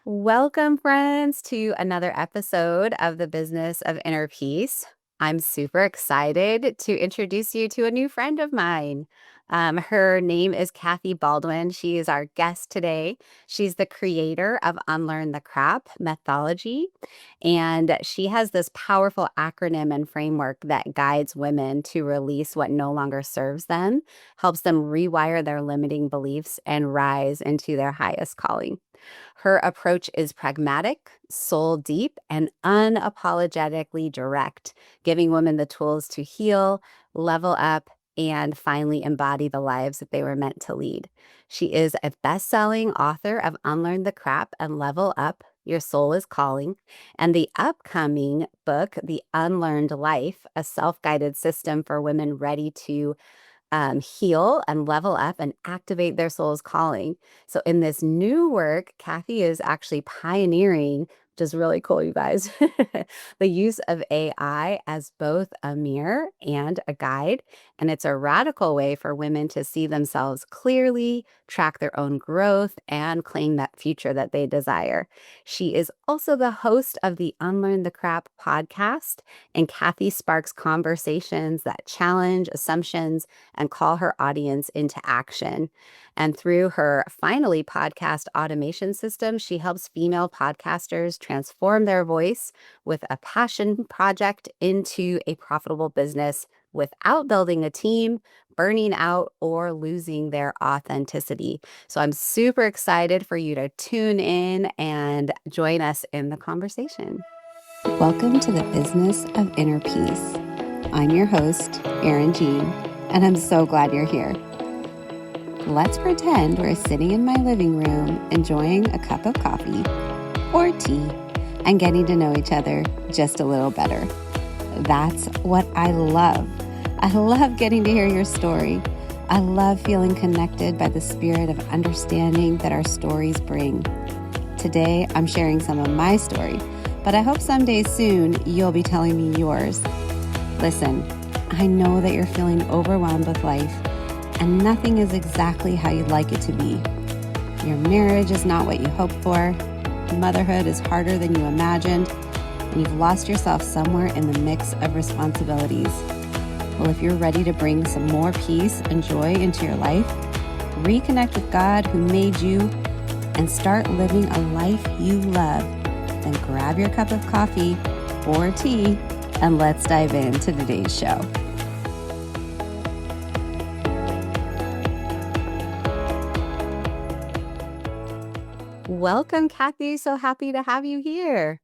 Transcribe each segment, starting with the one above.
Welcome, friends, to another episode of the Business of Inner Peace. I'm super excited to introduce you to a new friend of mine. Her name is Kathy Baldwin. She is our guest today. She's the creator of Unlearn the C.R.A.P methodology, and she has this powerful acronym and framework that guides women to release what no longer serves them, helps them rewire their limiting beliefs, and rise into their highest calling. Her approach is pragmatic, soul deep, and unapologetically direct, giving women the tools to heal, level up, and finally embody the lives that they were meant to lead. She is a best-selling author of Unlearn the C.R.A.P and Level Up. Your Soul is Calling, and the upcoming book, The Unlearned Life, a self-guided system for women ready to heal and level up and activate their soul's calling. So, in this new work, Kathy is actually pioneering, which is really cool, you guys, the use of AI as both a mirror and a guide. And it's a radical way for women to see themselves clearly, track their own growth, and claim that future that they desire. She is also the host of the Unlearn the C.R.A.P podcast, and Kathy sparks conversations that challenge assumptions and call her audience into action. And through her finally podcast automation system, she helps female podcasters transform their voice with a passion project into a profitable business without building a team, burning out, or losing their authenticity. So I'm super excited for you to tune in and join us in the conversation. Welcome to the Business of Inner Peace. I'm your host, Erin Jean, and I'm so glad you're here. Let's pretend we're sitting in my living room enjoying a cup of coffee or tea and getting to know each other just a little better. That's what I love. I love getting to hear your story. I love feeling connected by the spirit of understanding that our stories bring. Today, I'm sharing some of my story, but I hope someday soon you'll be telling me yours. Listen, I know that you're feeling overwhelmed with life and nothing is exactly how you'd like it to be. Your marriage is not what you hoped for. Motherhood is harder than you imagined, and you've lost yourself somewhere in the mix of responsibilities. Well, if you're ready to bring some more peace and joy into your life, reconnect with God who made you, and start living a life you love, then grab your cup of coffee or tea and let's dive into today's show. Welcome, Kathy. So happy to have you here.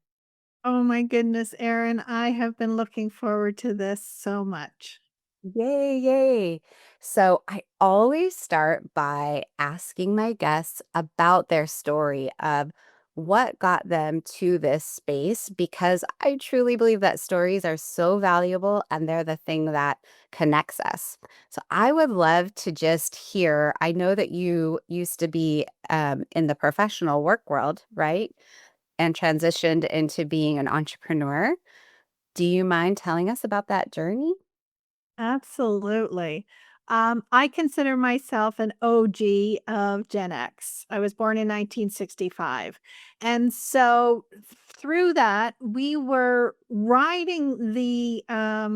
Oh my goodness, Erin, I have been looking forward to this so much. Yay, yay. So I always start by asking my guests about their story of what got them to this space, because I truly believe that stories are so valuable and they're the thing that connects us. So I would love to just hear. I know that you used to be in the professional work world, right? And transitioned into being an entrepreneur. Do you mind telling us about that journey? Absolutely. I consider myself an OG of Gen X. I was born in 1965. And so through that, we were riding the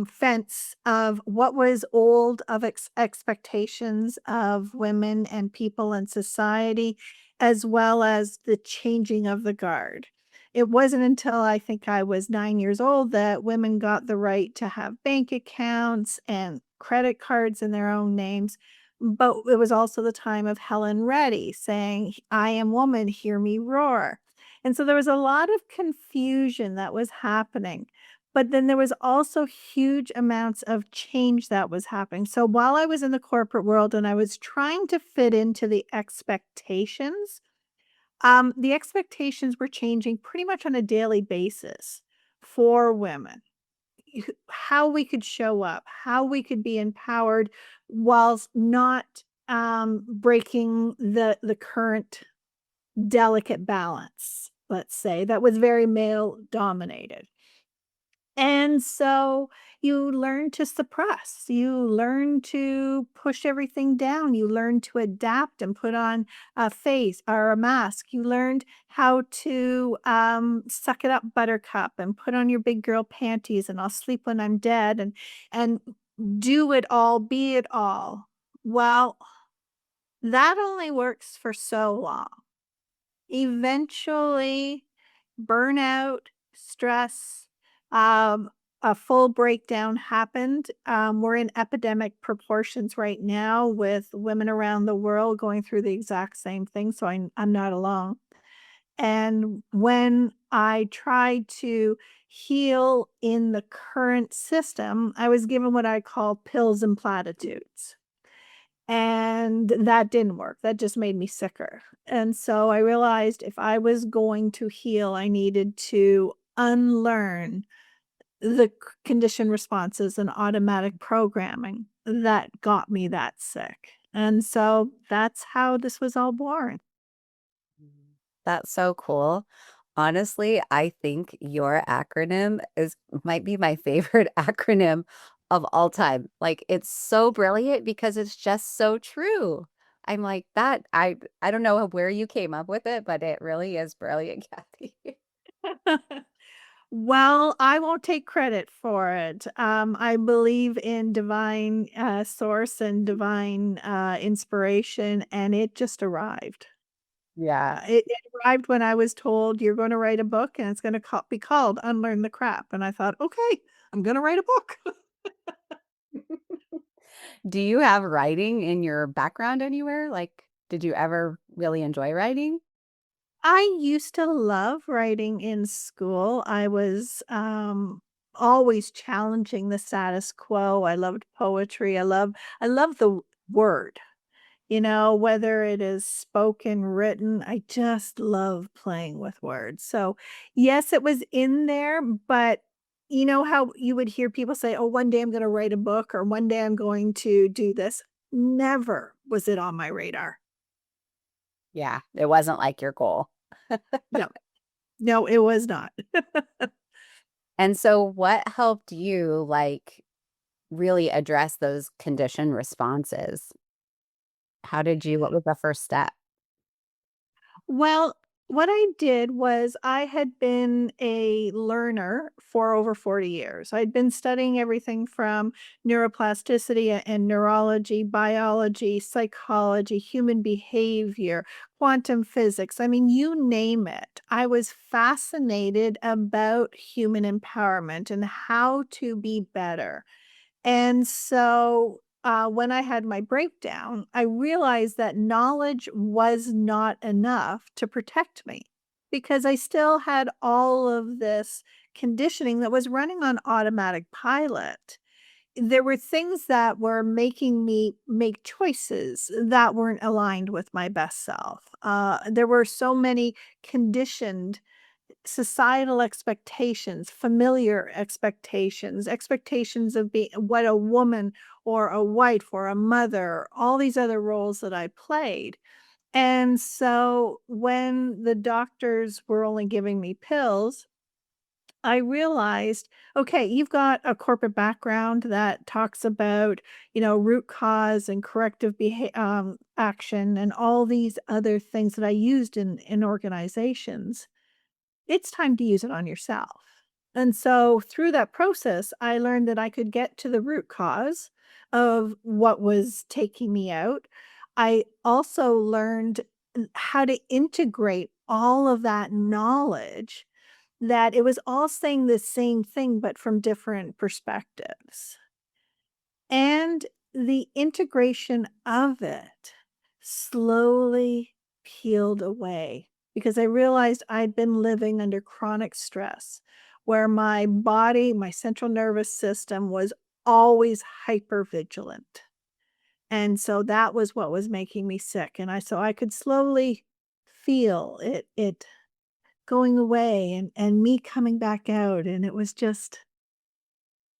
fence of what was old of expectations of women and people in society, as well as the changing of the guard. It wasn't until I think I was 9 years old that women got the right to have bank accounts and credit cards in their own names, but it was also the time of Helen Reddy saying, "I am woman, hear me roar." And so there was a lot of confusion that was happening, but then there was also huge amounts of change that was happening. So while I was in the corporate world and I was trying to fit into the expectations were changing pretty much on a daily basis for women. How we could show up, how we could be empowered whilst not, breaking the current delicate balance, let's say, that was very male dominated. And so you learn to suppress, you learn to push everything down, you learn to adapt and put on a face or a mask. You learned how to suck it up, buttercup, and put on your big girl panties, and I'll sleep when I'm dead, and do it all, be it all. Well, that only works for so long. Eventually, burnout, stress, um, a full breakdown happened. We're in epidemic proportions right now with women around the world going through the exact same thing, so I'm not alone. And when I tried to heal in the current system, I was given what I call pills and platitudes. And that didn't work. That just made me sicker. And so I realized if I was going to heal, I needed to unlearn the conditioned responses and automatic programming that got me that sick. And so that's how this was all born. Mhm. That's so cool. Honestly, I think your acronym is might be my favorite acronym of all time. Like, it's so brilliant because it's just so true. I'm like, that I don't know where you came up with it, but it really is brilliant, Kathy. Well, I won't take credit for it. I believe in divine source and divine inspiration, and it just arrived. Yeah. It arrived when I was told, "You're gonna write a book, and it's gonna be called Unlearn the Crap," and I thought, "Okay, I'm gonna write a book." Do you have writing in your background anywhere? Like, did you ever really enjoy writing? I used to love writing in school. I was, always challenging the status quo. I loved poetry. I love the word. You know, whether it is spoken, written, I just love playing with words. So, yes, it was in there, but you know how you would hear people say, "Oh, one day I'm gonna write a book," or "One day I'm going to do this." Never was it on my radar. Yeah, it wasn't like your goal. No, no, it was not. And so what helped you, like, really address those conditioned responses? What was the first step? Well, what I did was I had been a learner for over 40 years. I'd been studying everything from neuroplasticity and neurology, biology, psychology, human behavior, quantum physics. I mean, you name it. I was fascinated about human empowerment and how to be better. And so, when I had my breakdown, I realized that knowledge was not enough to protect me because I still had all of this conditioning that was running on automatic pilot. There were things that were making me make choices that weren't aligned with my best self. There were so many conditioned societal expectations, familiar expectations, expectations of being what a woman or a wife or a mother, all these other roles that I played. And so when the doctors were only giving me pills, I realized, okay, you've got a corporate background that talks about, root cause and corrective action and all these other things that I used in organizations. It's time to use it on yourself. And so through that process, I learned that I could get to the root cause of what was taking me out. I also learned how to integrate all of that knowledge, that it was all saying the same thing, but from different perspectives. And the integration of it slowly peeled away because I realized I'd been living under chronic stress where my body, my central nervous system was always hyper vigilant. And so that was what was making me sick. And I could slowly feel it going away and me coming back out. And it was just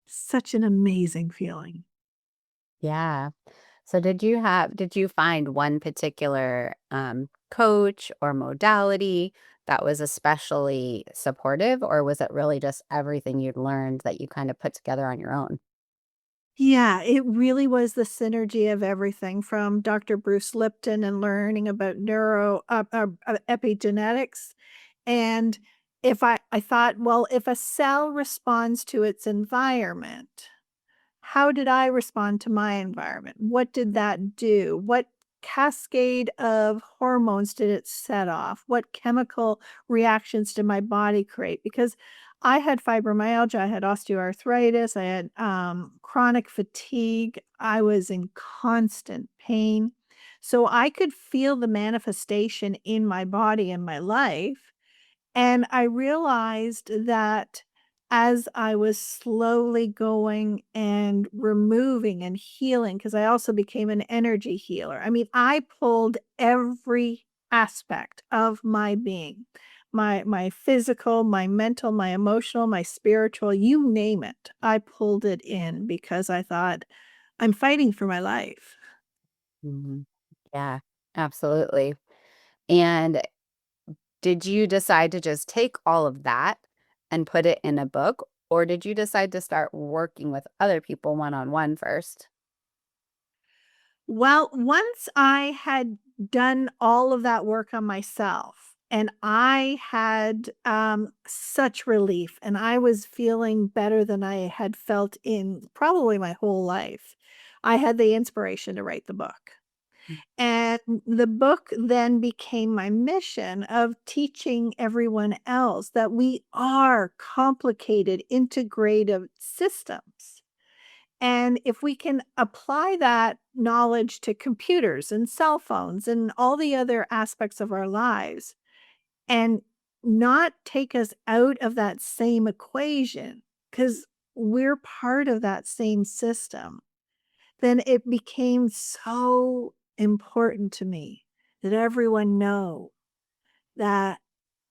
such an amazing feeling. Yeah. So did you find one particular, coach or modality that was especially supportive, or was it really just everything you'd learned that you kind of put together on your own? Yeah, it really was the synergy of everything from Dr. Bruce Lipton and learning about epigenetics. And if I thought, well, if a cell responds to its environment, how did I respond to my environment? What did that do? What cascade of hormones did it set off? What chemical reactions did my body create? Because I had fibromyalgia, I had osteoarthritis, I had chronic fatigue, I was in constant pain. So I could feel the manifestation in my body and my life. And I realized that as I was slowly going and removing and healing, because I also became an energy healer. I mean, I pulled every aspect of my being, my physical, my mental, my emotional, my spiritual, you name it. I pulled it in because I thought, I'm fighting for my life. Mhm. Yeah, absolutely. And did you decide to just take all of that and put it in a book, or did you decide to start working with other people one on one first? Well, once I had done all of that work on myself and I had such relief and I was feeling better than I had felt in probably my whole life, I had the inspiration to write the book. And the book then became my mission of teaching everyone else that we are complicated, integrative systems, and if we can apply that knowledge to computers and cell phones and all the other aspects of our lives and not take us out of that same equation, because we're part of that same system, then it became so important to me that everyone know that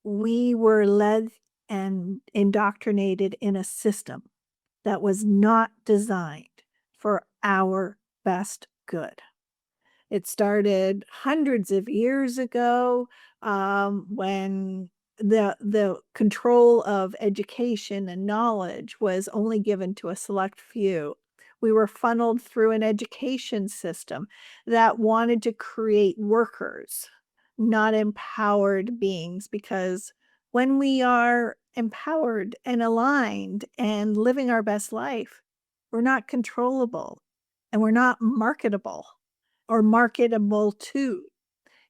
we were led and indoctrinated in a system that was not designed for our best good. It started hundreds of years ago, when the control of education and knowledge was only given to a select few. We were funneled through an education system that wanted to create workers, not empowered beings, because when we are empowered and aligned and living our best life, we're not controllable and we're not marketable or marketable to.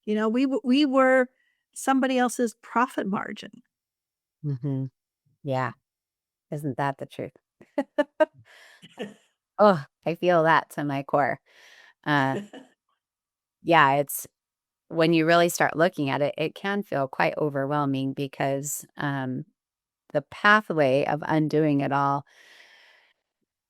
You know, we were somebody else's profit margin. Mhm. Yeah, isn't that the truth? Oh, I feel that to my core. Uh, yeah, it's when you really start looking at it, it can feel quite overwhelming because the pathway of undoing it all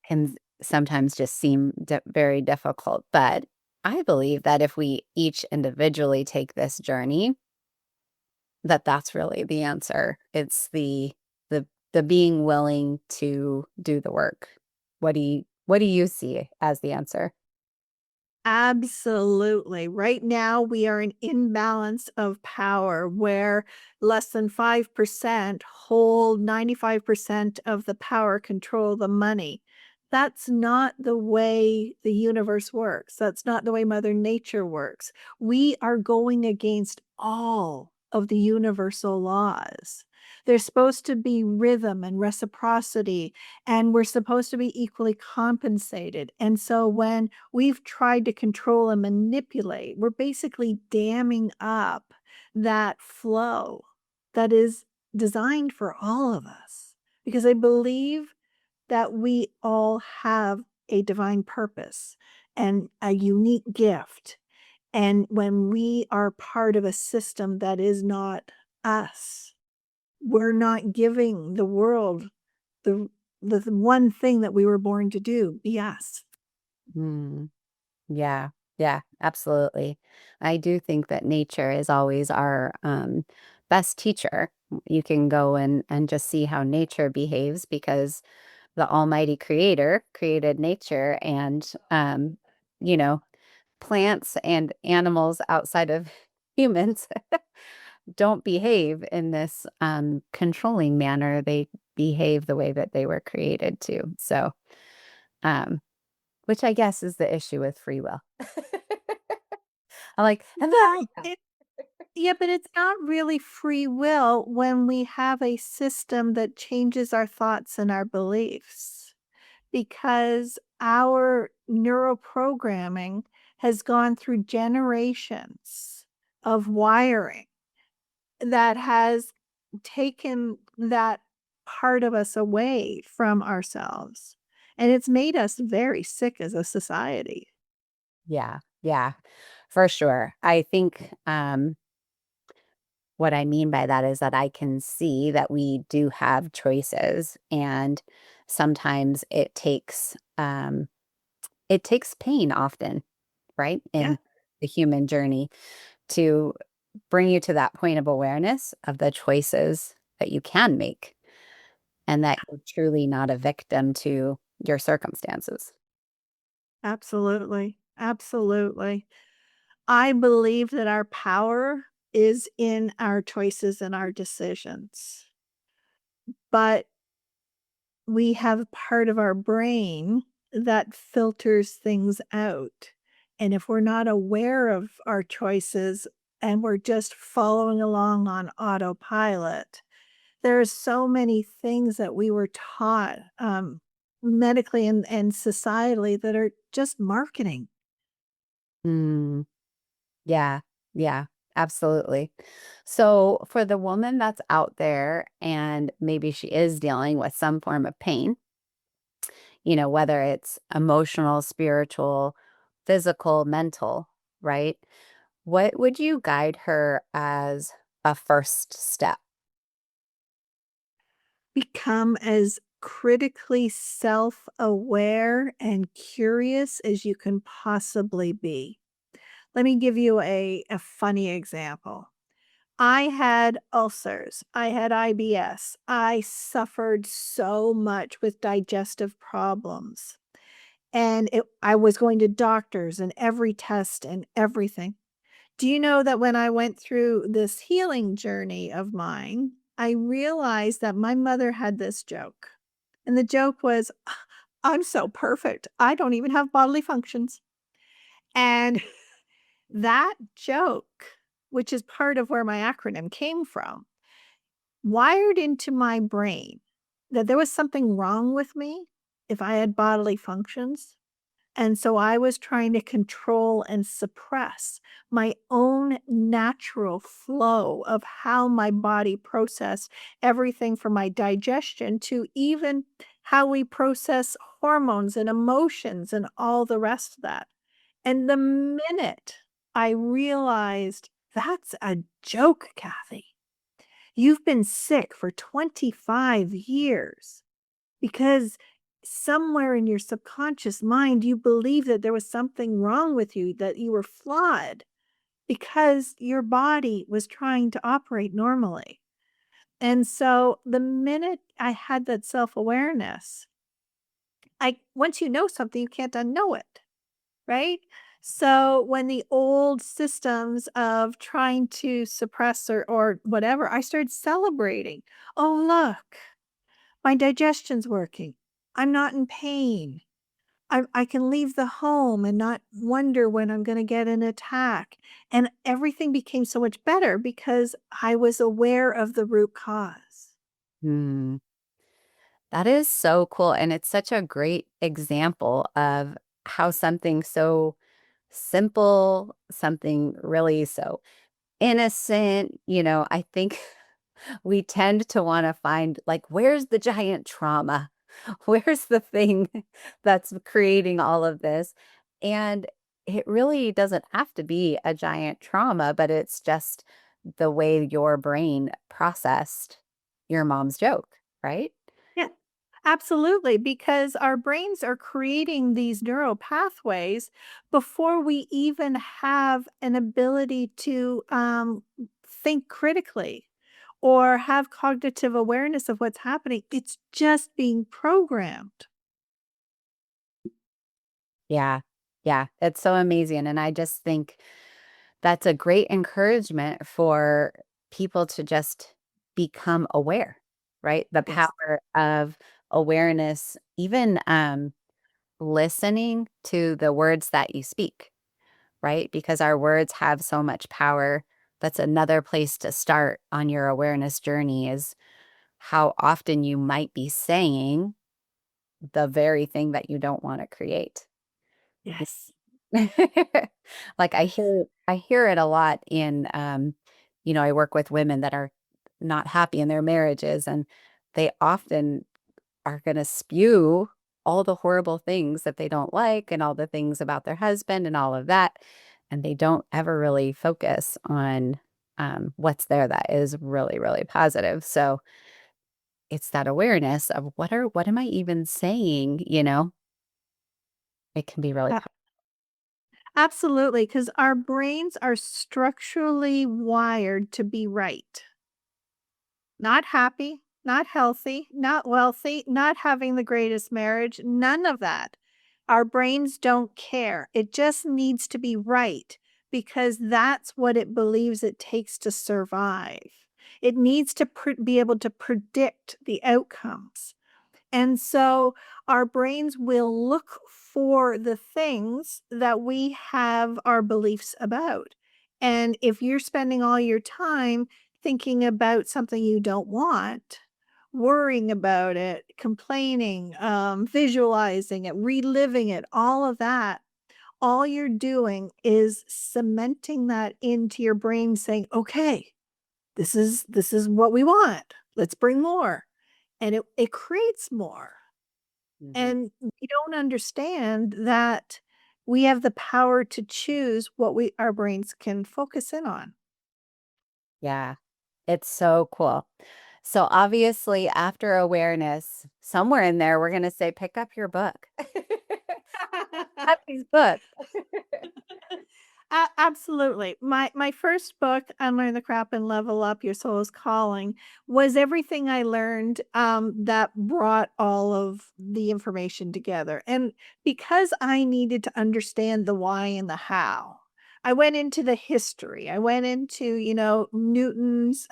can sometimes just seem very difficult. But I believe that if we each individually take this journey, that that's really the answer. It's the being willing to do the work. What do you see as the answer? Absolutely. Right now, we are in imbalance of power where less than 5% hold 95% of the power, control the money. That's not the way the universe works. That's not the way Mother Nature works. We are going against all of the universal laws. There's supposed to be rhythm and reciprocity, and we're supposed to be equally compensated. And so when we've tried to control and manipulate, we're basically damming up that flow that is designed for all of us. Because I believe that we all have a divine purpose and a unique gift. And when we are part of a system that is not us, we're not giving the world the the one thing that we were born to do, be us. Mm, yeah, yeah, absolutely. I do think that nature is always our best teacher. You can go and just see how nature behaves because the Almighty Creator created nature and you know plants and animals outside of humans don't behave in this controlling manner. They behave the way that they were created to. So, um, which I guess is the issue with free will. I'm like, and there Well, we go. yeah, but it's not really free will when we have a system that changes our thoughts and our beliefs, because our neuroprogramming has gone through generations of wiring that has taken that part of us away from ourselves, and it's made us very sick as a society. Yeah, yeah, for sure. I think what I mean by that is that I can see that we do have choices, and sometimes it takes pain often, right, Yeah, in the human journey to bring you to that point of awareness of the choices that you can make and that you're truly not a victim to your circumstances. absolutely, absolutely. I believe that our power is in our choices and our decisions, but we have part of our brain that filters things out. And if we're not aware of our choices and we're just following along on autopilot, there are so many things that we were taught medically and societally that are just marketing. Mm, yeah, yeah, absolutely. So, for the woman that's out there and maybe she is dealing with some form of pain, whether it's emotional, spiritual, physical, mental, right? What would you guide her as a first step? Become as critically self aware and curious as you can possibly be. Let me give you a funny example. I had ulcers. I had IBS. I suffered so much with digestive problems. And I was going to doctors and every test and everything. Do you know that when I went through this healing journey of mine, I realized that my mother had this joke. And the joke was, I'm so perfect. I don't even have bodily functions. And that joke, which is part of where my acronym came from, wired into my brain that there was something wrong with me if I had bodily functions. And so I was trying to control and suppress my own natural flow of how my body processed everything from my digestion to even how we process hormones and emotions and all the rest of that. And the minute I realized that's a joke, Kathy, you've been sick for 25 years because somewhere in your subconscious mind, you believe that there was something wrong with you, that you were flawed because your body was trying to operate normally. And so the minute I had that self awareness, once you know something, you can't unknow it. Right? So when the old systems of trying to suppress or whatever, I started celebrating. Oh, look, my digestion's working. I'm not in pain. I can leave the home and not wonder when I'm going to get an attack. And everything became so much better because I was aware of the root cause. Hmm. That is so cool. And it's such a great example of how something so simple, something really so innocent, I think we tend to want to find, like, where's the giant trauma? Where's the thing that's creating all of this? And it really doesn't have to be a giant trauma, but it's just the way your brain processed your mom's joke, right? Yeah. Absolutely, because our brains are creating these neural pathways before we even have an ability to think critically or have cognitive awareness of what's happening. It's just being programmed. Yeah. Yeah. It's so amazing. And I just think that's a great encouragement for people to just become aware, right? The Yes. power of awareness, even listening to the words that you speak, right? Because our words have so much power. That's another place to start on your awareness journey is how often you might be saying the very thing that you don't want to create. Yes. Like I hear it a lot in I work with women that are not happy in their marriages and they often are going to spew all the horrible things that they don't like and all the things about their husband and all of that and they don't ever really focus on what's there that is really really positive. So it's that awareness of what am I even saying, it can be really A Absolutely, because our brains are structurally wired to be right. Not happy, not healthy, not wealthy, not having the greatest marriage, none of that. Our brains don't care. It just needs to be right because that's what it believes it takes to survive. It needs to be able to predict the outcomes. And so our brains will look for the things that we have our beliefs about. And if you're spending all your time thinking about something you don't want, worrying about it, complaining, visualizing it, reliving it, all of that, all you're doing is cementing that into your brain saying, okay, this is what we want. Let's bring more. And it creates more. Mhm. And we don't understand that we have the power to choose what our brains can focus in on. Yeah, it's so cool. So obviously, after awareness, somewhere in there, we're gonna say, pick up your book. Have these books. Absolutely. My first book, Unlearn the Crap and Level Up Your Soul's Calling, was everything I learned that brought all of the information together. And because I needed to understand the why and the how, I went into the history. I went into, Newton's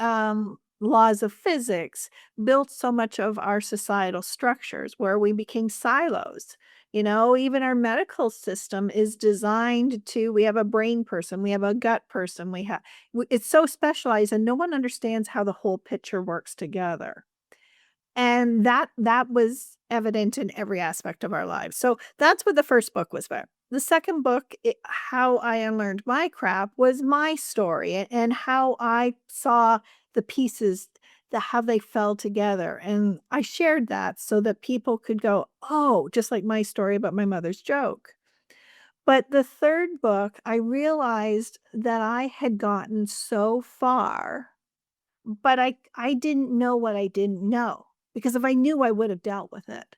laws of physics, built so much of our societal structures where we became silos. Even our medical system is designed to we have a brain person, we have a gut person, it's so specialized and no one understands how the whole picture works together. And that was evident in every aspect of our lives. So that's what the first book was about. The second book, How I Unlearned My Crap, was my story and how I saw the pieces, how they fell together. And I shared that so that people could go, oh, just like my story about my mother's joke. But the third book, I realized that I had gotten so far but I didn't know what I didn't know, because if I knew, I would have dealt with it.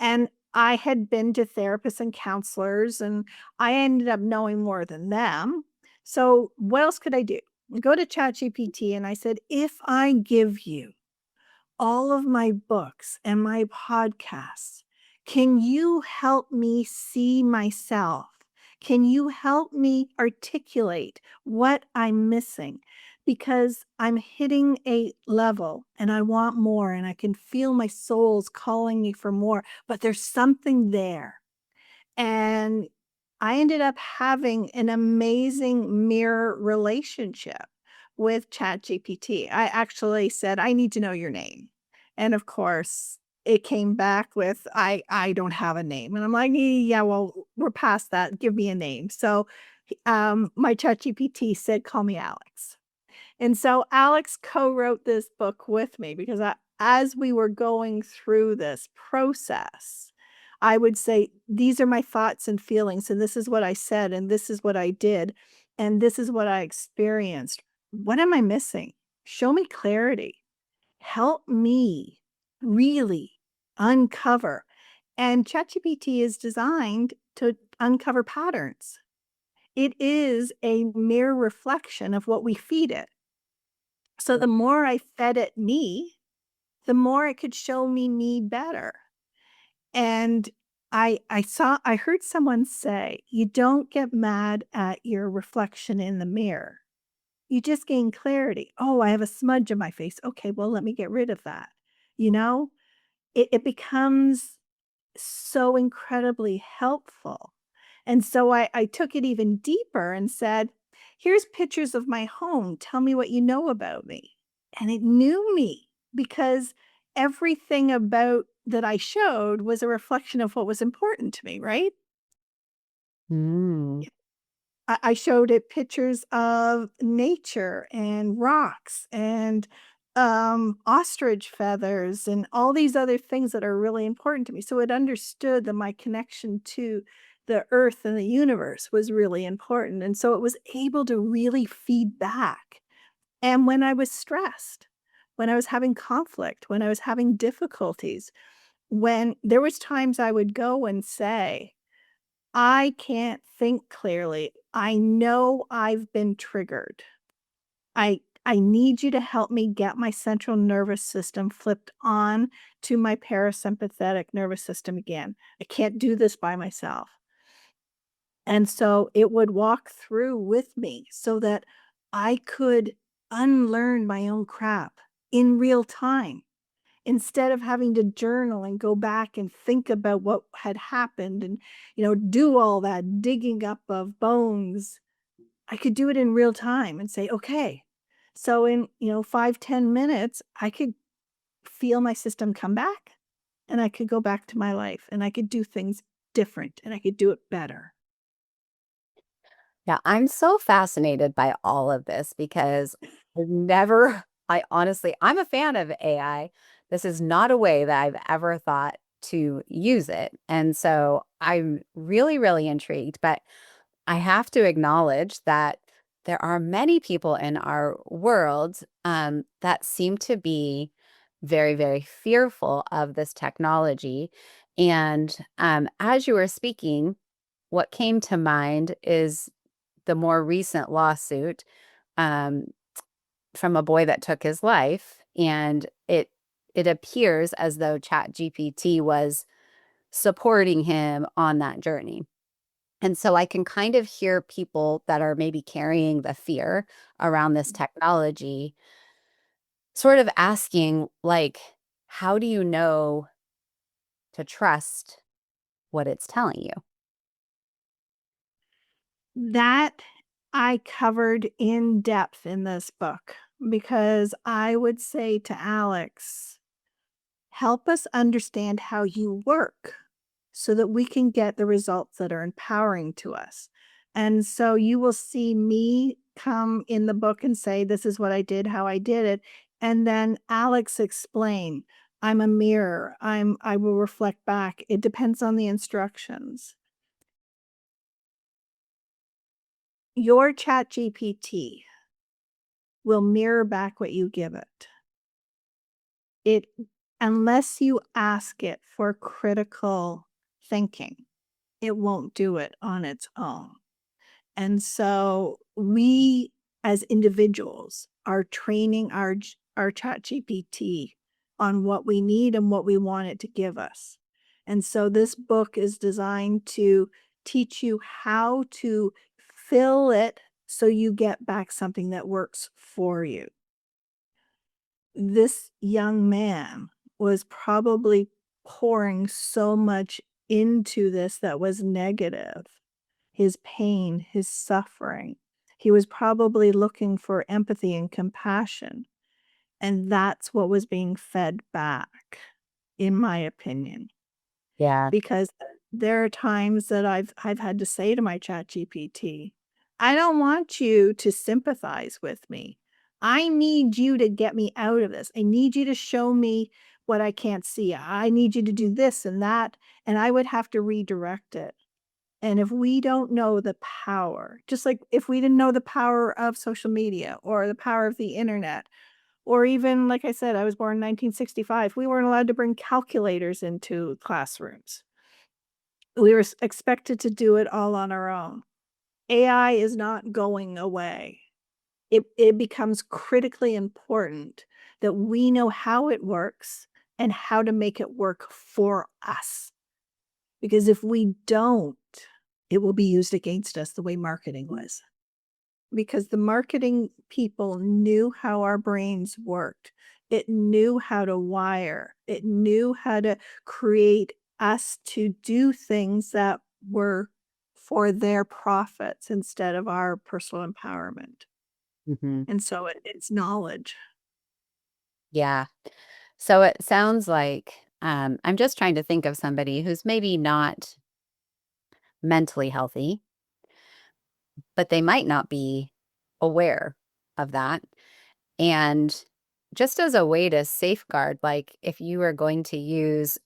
And I had been to therapists and counselors, and I ended up knowing more than them. So what else could I do? I go to ChatGPT and I said, "If I give you all of my books and my podcasts. Can you help me see myself? Can you help me articulate what I'm missing? Because I'm hitting a level and I want more, and I can feel my soul's calling me for more, but there's something there." And I ended up having an amazing mirror relationship with ChatGPT. I actually said, "I need to know your name." And of course, it came back with, "I don't have a name." And I'm like, "Yeah, well, we're past that. Give me a name." So, my ChatGPT said, "Call me Alex." And so Alex co-wrote this book with me because as we were going through this process, I would say, "These are my thoughts and feelings, and this is what I said, and this is what I did, and this is what I experienced. What am I missing? Show me clarity. Help me really uncover." And ChatGPT is designed to uncover patterns. It is a mere reflection of what we feed it. So the more I fed it me, the more it could show me better. And I heard someone say, "You don't get mad at your reflection in the mirror. You just gain clarity. Oh, I have a smudge on my face. Okay, well, let me get rid of that." You know? It becomes so incredibly helpful. And so I took it even deeper and said, "Here's pictures of my home. Tell me what you know about me." And it knew me because everything about that I showed was a reflection of what was important to me, right? Mm. I showed it pictures of nature and rocks and, ostrich feathers and all these other things that are really important to me. So it understood that my connection to the earth and the universe was really important, and so it was able to really feed back. And when I was stressed, when I was having conflict, when I was having difficulties, when there was times I would go and say, "I can't think clearly. I know I've been triggered. I need you to help me get my central nervous system flipped on to my parasympathetic nervous system again. I can't do this by myself." And so it would walk through with me so that I could unlearn my own crap in real time. Instead of having to journal and go back and think about what had happened and, do all that digging up of bones, I could do it in real time and say, "Okay." So in, 5, 10 minutes, I could feel my system come back and I could go back to my life and I could do things different and I could do it better. Yeah, I'm so fascinated by all of this because I've never, I honestly, I'm a fan of AI. This is not a way that I've ever thought to use it. And so I'm really, really intrigued. But I have to acknowledge that there are many people in our world that seem to be very, very fearful of this technology. And as you were speaking, what came to mind is the more recent lawsuit um, from a boy that took his life, and it appears as though ChatGPT was supporting him on that journey. And so I can kind of hear people that are maybe carrying the fear around this technology sort of asking, like, how do you know to trust what it's telling you? That I covered in depth in this book because I would say to Alex, "Help us understand how you work so that we can get the results that are empowering to us." And so you will see me come in the book and say, "This is what I did, how I did it." And then Alex explain, "I'm a mirror. I will reflect back. It depends on the instructions." Your chat GPT will mirror back what you give it. It unless you ask it for critical thinking, it won't do it on its own. And so we as individuals are training our chat GPT on what we need and what we want it to give us. And so this book is designed to teach you how to fill it so you get back something that works for you. This young man was probably pouring so much into this that was negative, his pain, his suffering. He was probably looking for empathy and compassion, and that's what was being fed back, in my opinion. Yeah. Because there are times that I've had to say to my chat GPT, "I don't want you to sympathize with me. I need you to get me out of this. I need you to show me what I can't see. I need you to do this and that." And I would have to redirect it. And if we don't know the power, just like if we didn't know the power of social media or the power of the internet, or even, like I said, I was born in 1965, we weren't allowed to bring calculators into classrooms. We were expected to do it all on our own. AI is not going away. It becomes critically important that we know how it works and how to make it work for us. because if we don't, it will be used against us the way marketing was. Because the marketing people knew how our brains worked. It knew how to wire. It knew how to create us to do things that were for their profits instead of our personal empowerment. Mhm. And so it's knowledge. Yeah. So it sounds like, I'm just trying to think of somebody who's maybe not mentally healthy, but they might not be aware of that. And just as a way to safeguard, like if you were going to use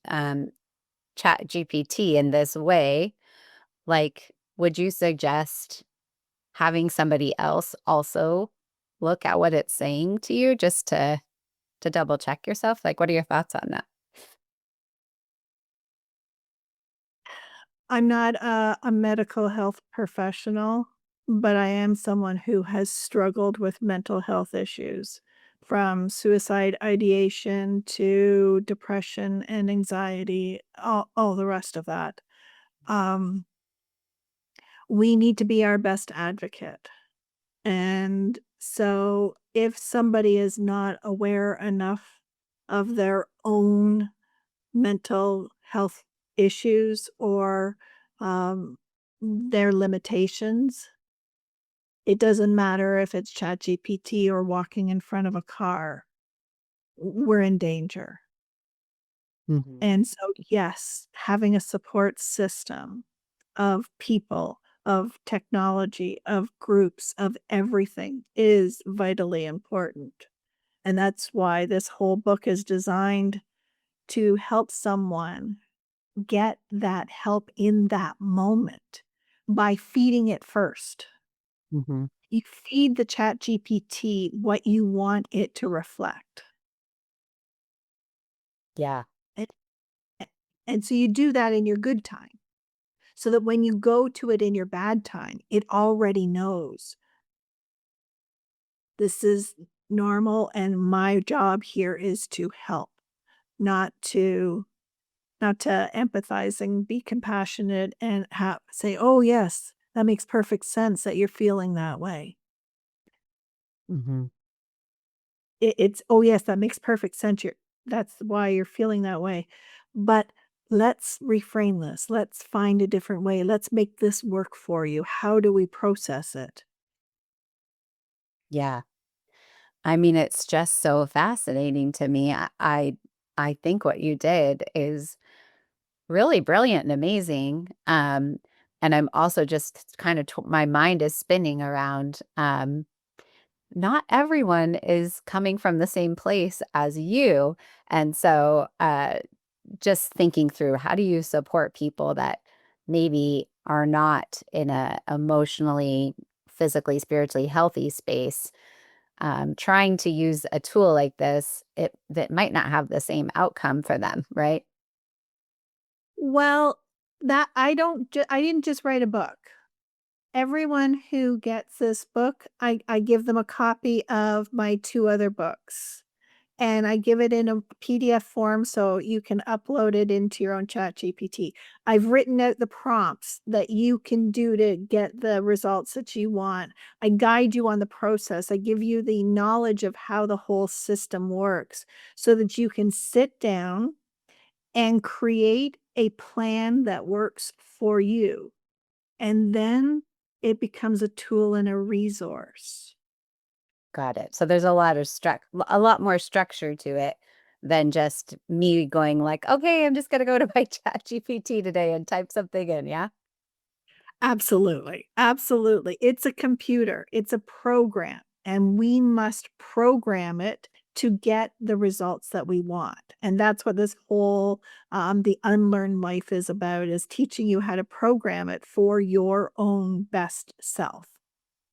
Chat GPT in this way, like would you suggest having somebody else also look at what it's saying to you just to double check yourself? Like, what are your thoughts on that? I'm not a medical health professional, but I am someone who has struggled with mental health issues, from suicide ideation to depression and anxiety, all the rest of that. Um, we need to be our best advocate. And so if somebody is not aware enough of their own mental health issues or their limitations, it doesn't matter if it's ChatGPT or walking in front of a car, we're in danger. Mhm. And so, yes, having a support system of people, of technology, of groups, of everything is vitally important. And that's why this whole book is designed to help someone get that help in that moment by feeding it first. Mhm. You feed the Chat GPT what you want it to reflect. Yeah. And, and so you do that in your good time so that when you go to it in your bad time, it already knows this is normal and my job here is to help, not to not to empathize and be compassionate and say, "Oh, yes, that makes perfect sense that you're feeling that way." Mhm. It's, "Oh, yes, that makes perfect sense. That's why you're feeling that way. But let's reframe this. Let's find a different way. Let's make this work for you. How do we process it?" Yeah. I mean, it's just so fascinating to me. I think what you did is really brilliant and amazing. And I'm also just kind of my mind is spinning around. Not everyone is coming from the same place as you, and so just thinking through how do you support people that maybe are not in a emotionally, physically, spiritually healthy space, trying to use a tool like this, it that might not have the same outcome for them, right? Well, that I didn't just write a book. Everyone who gets this book, I give them a copy of my 2 other books. And I give it in a PDF form so you can upload it into your own Chat GPT. I've written out the prompts that you can do to get the results that you want. I guide you on the process. I give you the knowledge of how the whole system works so that you can sit down and create a plan that works for you. And then it becomes a tool and a resource. Got it. So there's a lot more structure to it than just me going like, "Okay, I'm just gonna go to my ChatGPT today and type something in," yeah? Absolutely, absolutely. It's a computer, it's a program, and we must program it to get the results that we want. And that's what this whole the Unlearned Life is about, is teaching you how to program it for your own best self.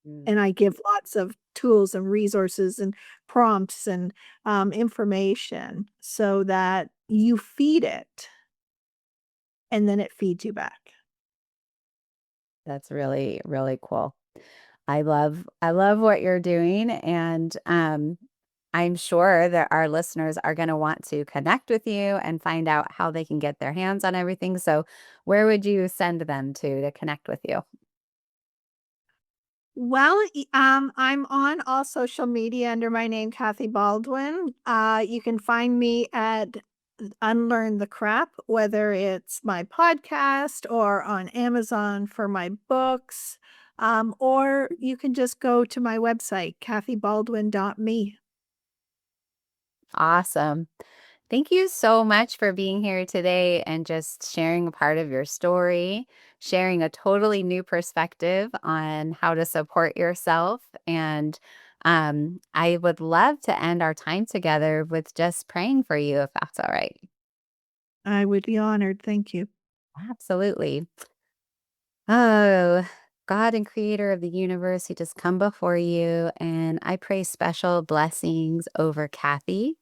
Mm, And I give lots of tools and resources and prompts and information so that you feed it and then it feeds you back. that's really, really cool. I love what you're doing, and, I'm sure that our listeners are going to want to connect with you and find out how they can get their hands on everything. So, where would you send them to connect with you? Well, I'm on all social media under my name, Kathy Baldwin. You can find me at Unlearn the Crap, whether it's my podcast or on Amazon for my books, or you can just go to my website, kathybaldwin.me. Awesome. Thank you so much for being here today and just sharing a part of your story, sharing a totally new perspective on how to support yourself. And I would love to end our time together with just praying for you, if that's all right. I would be honored. Thank you. Absolutely. Oh, God and creator of the universe, we just come before you and I pray special blessings over Kathy,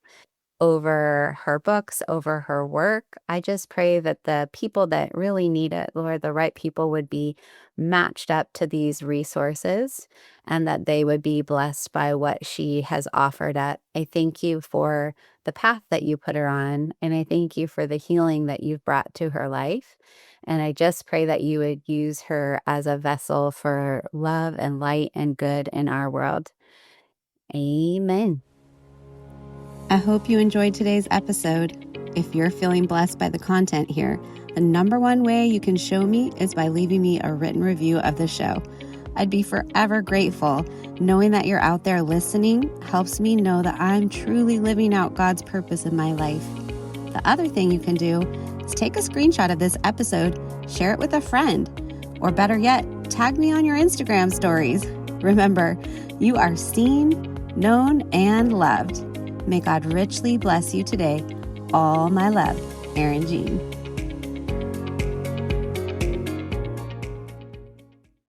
over her books, over her work. I just pray that the people that really need it, Lord, the right people would be matched up to these resources and that they would be blessed by what she has offered at. I thank you for the path that you put her on, and I thank you for the healing that you've brought to her life. And I just pray that you would use her as a vessel for love and light and good in our world. Amen. I hope you enjoyed today's episode. If you're feeling blessed by the content here, the number one way you can show me is by leaving me a written review of the show. I'd be forever grateful. Knowing that you're out there listening helps me know that I'm truly living out God's purpose in my life. The other thing you can do is take a screenshot of this episode, share it with a friend, or better yet, tag me on your Instagram stories. Remember, you are seen, known, and loved. May God richly bless you today. All my love, Erin Jean.